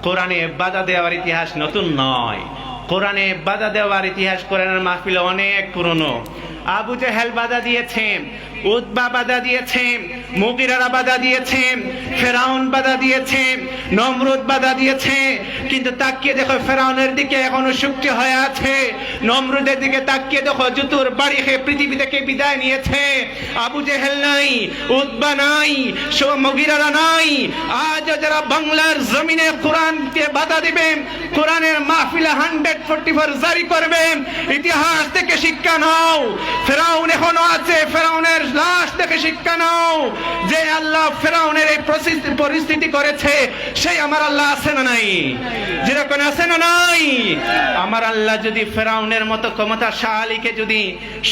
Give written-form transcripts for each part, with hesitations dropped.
কোরআনে বাধা দেওয়ার ইতিহাস নতুন নয়। কোরআনে বাধা দেওয়ার ইতিহাস কোরআনের মাহফিলে অনেক পুরনো। আবু জেহেল বাধা দিয়েছেন, উতবা বাধা দিয়েছেন, মুগিরারা বাধা দিয়েছেন, ফেরাউন বাধা দিয়েছেন, নমরুদ বাধা দিয়েছে। কিন্তু তাকিয়ে দেখো ফেরাউনের দিকে এখনো শক্তি হয়ে আছে, নমরুদের দিকে তাকিয়ে দেখো জুতুর বাড়ি খেয়ে পৃথিবী থেকে বিদায় নিয়েছে। আবু জেহেল নাই, উতবা নাই, মুগিরারা নাই। আজ যারা বাংলার জমিনে কোরআনকে বাধা দিবেন, কোরআনের মাহফিলে 144 জারি করবেন, ইতিহাস থেকে শিক্ষা নাও। ফেরাউন এখনো আছে, ফেরাউনের লাশ থেকে শিক্ষা নাও। যে আল্লাহ ফেরাউনের এই পরিস্থিতি করেছে, সেই আমার আল্লাহ আছে না নাই? যেরকম আছে না নাই? আমার আল্লাহ যদি ফেরাউনের মতো ক্ষমতাশালীকে যদি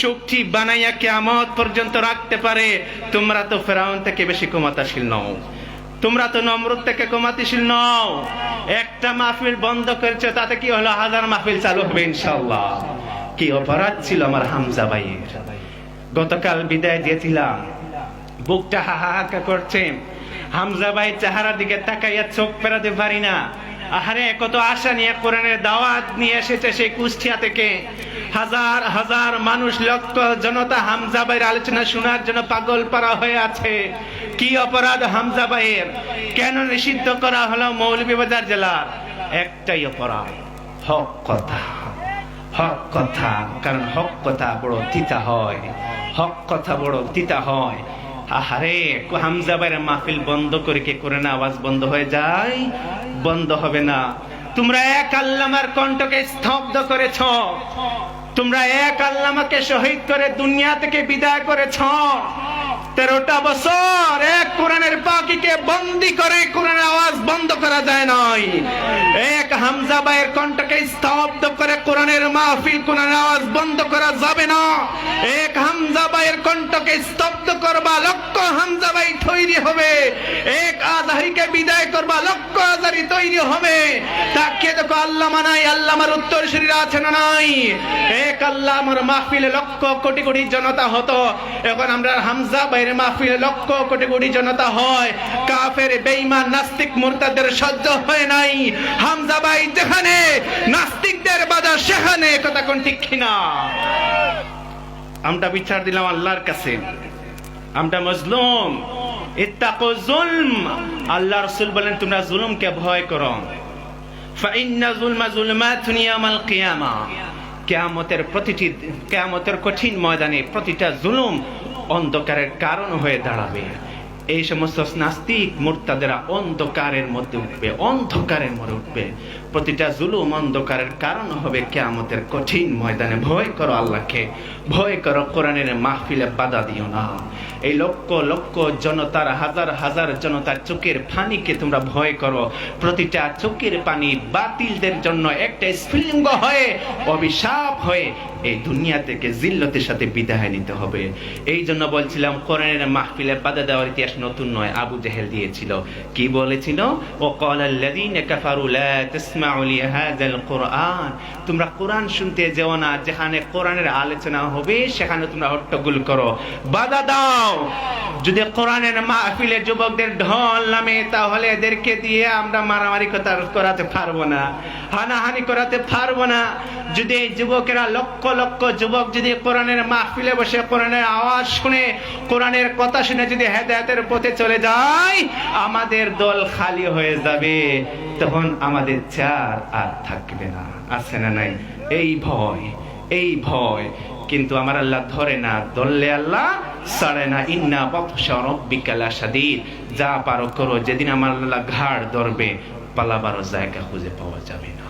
শক্তি বানাইয়া কিয়ামত পর্যন্ত রাখতে পারে, তোমরা তো ফেরাউন থেকে বেশি ক্ষমতাশীল নও, তোমরা তো নমরুদ থেকে ক্ষমতাশীল নও। একটা মাহফিল বন্ধ করেছে, তাতে কি হলো? 1000 মাহফিল চালু হবে ইনশাআল্লাহ। কি অপরাধ ছিল আমার হামজা ভাইয়ের! গতকাল বিদায় দিয়েছিলাম, বুকটা হাহাকা করছে। হামজা ভাই চেহারার দিকে তাকাইয়া চোখ ফেরাতে পারি না। আহারে, কত আশা নিয়ে কোরআনের দাওয়াত নিয়ে এসেছে সেই কুষ্টিয়া থেকে। হাজার হাজার মানুষ, লক্ষ জনতা হামজা ভাইয়ের আলোচনা শোনার জন্য পাগল পারা হয়ে আছে। কি অপরাধ হামজা ভাইয়ের? কেন নিষিদ্ধ করা হলো মৌলভীবাজার জেলার? একটাই অপরাধ, হক কথা। হক কথা, কারণ হক কথা বড় তিতা হয়, হক কথা বড় তিতা হয়। আহারে, হামজা ভাইয়ের মাহফিল বন্ধ করে কে করে না আওয়াজ বন্ধ হয়ে যায়? বন্ধ হবে না। তোমরা এক আল্লামার কণ্ঠকে স্তব্ধ করেছ, তোমরা এক আল্লামাকে শহীদ করে দুনিয়া থেকে বিদায় করেছ। 13টা বছর এক কোরআনের পাখিকে বন্দী করে কোরআনের আওয়াজ বন্ধ করা যায় নাই। এক হামজা ভাইয়ের কণ্ঠকে স্তব্ধ করে কোরআনের মাহফিল, কোরআনের আওয়াজ বন্ধ করা যাবে না। এক হামজা ভাইয়ের কণ্ঠকে স্তব্ধ করবা, লক্ষ হামজা ভাই তৈরি হবে। এক আজহারিকে বিদায় করবা, লক্ষ আজহারি তৈরি হবে। তাকে দেখো আল্লামা নাই, আল্লামার উত্তরসূরিরা আছে না নাই? এক আল্লামার মাহফিলে লক্ষ কোটি কোটি জনতা হতো, এখন আমরা হামজা ভাইয়ের মাহফিলে লক্ষ কোটি কোটি জনতা হয়। কাফের, বেঈমান, নাস্তিক, মুরতাদের সহ্য হয় নাই। হামজা ভাই যেখানে, নাস্তিকদের বাধা সেখানে। কথা কোন ঠিক কিনা? আমরা বিচার দিলাম আল্লাহর কাছে, আমরা মজলুম। ইত্তাকু যুলম, আল্লাহ রাসূল বলেন তোমরা জুলুমকে ভয় করো। ফাইন্না যুলমা যুলমাতুন ইয়াউমাল কিয়ামা, কিয়ামতের কঠিন ময়দানে প্রতিটা জুলুম অন্ধকারের কারণ হয়ে দাঁড়াবে। এই সমস্ত নাস্তিক মুরতাদেরা অন্ধকারের মধ্যে উঠবে, অন্ধকারের মধ্যে উঠবে। প্রতিটা জুলুম অন্ধকারের কারণ হবে কিয়ামতের কঠিন ময়দানে। ভয় করো আল্লাহকে, ভয় করো। কোরআনের মাহফিলে বাধা দিও না। এই লক্ষ লক্ষ জনতার, হাজার হাজার জনতার চোখের পানিকে তোমরা ভয় করো। প্রতিটা চোখের পানি বাতিলদের জন্য একটা স্ফুলিঙ্গ হয়ে, অভিশাপ হয়ে এই দুনিয়া থেকে জিল্লতের সাথে বিদায় নিতে হবে। এই জন্য বলছিলাম কোরআনের মাহফিলে বাধা দেওয়ার ইতিহাস নতুন নয়। আবু জেহেল দিয়েছিল, কি বলেছিল? ও ক্বালাল্লাযীনা কাফারু লা তাসমাউ লিহাযাল কুরআন, তোমরা কোরআন শুনতে যেও না, যেখানে কোরআনের আলোচনা হবে সেখানে তোমরা হট্টগোল করো, বাধা দাও। যদি কোরআনের মাহফিলে যুবকদের ঢল নামে, তাহলে এদেরকে দিয়ে আমরা মারামারি করাতে পারবো না, হানাহানি করাতে পারবো না। যদি যুবকেরা, লক্ষ লক্ষ যুবক যদি কোরআনের মাহফিলে বসে কোরআনের আওয়াজ শুনে, কোরআনের কথা শুনে যদি হেদায়েতের পথে চলে যায়, আমাদের দল খালি হয়ে যাবে। তখন আমাদের চার আর থাকবে না। আছে না নাই? এই ভয়, এই ভয়। কিন্তু আমার আল্লাহ ধরে না, ধরলে আল্লাহ ছাড়ে না। ইন্না বাতশা রাব্বিকা লাশাদীদ, যা পারো করো। যেদিন আমার আল্লাহ ঘাড় ধরবে, পালাবারও জায়গা খুঁজে পাওয়া যাবে না।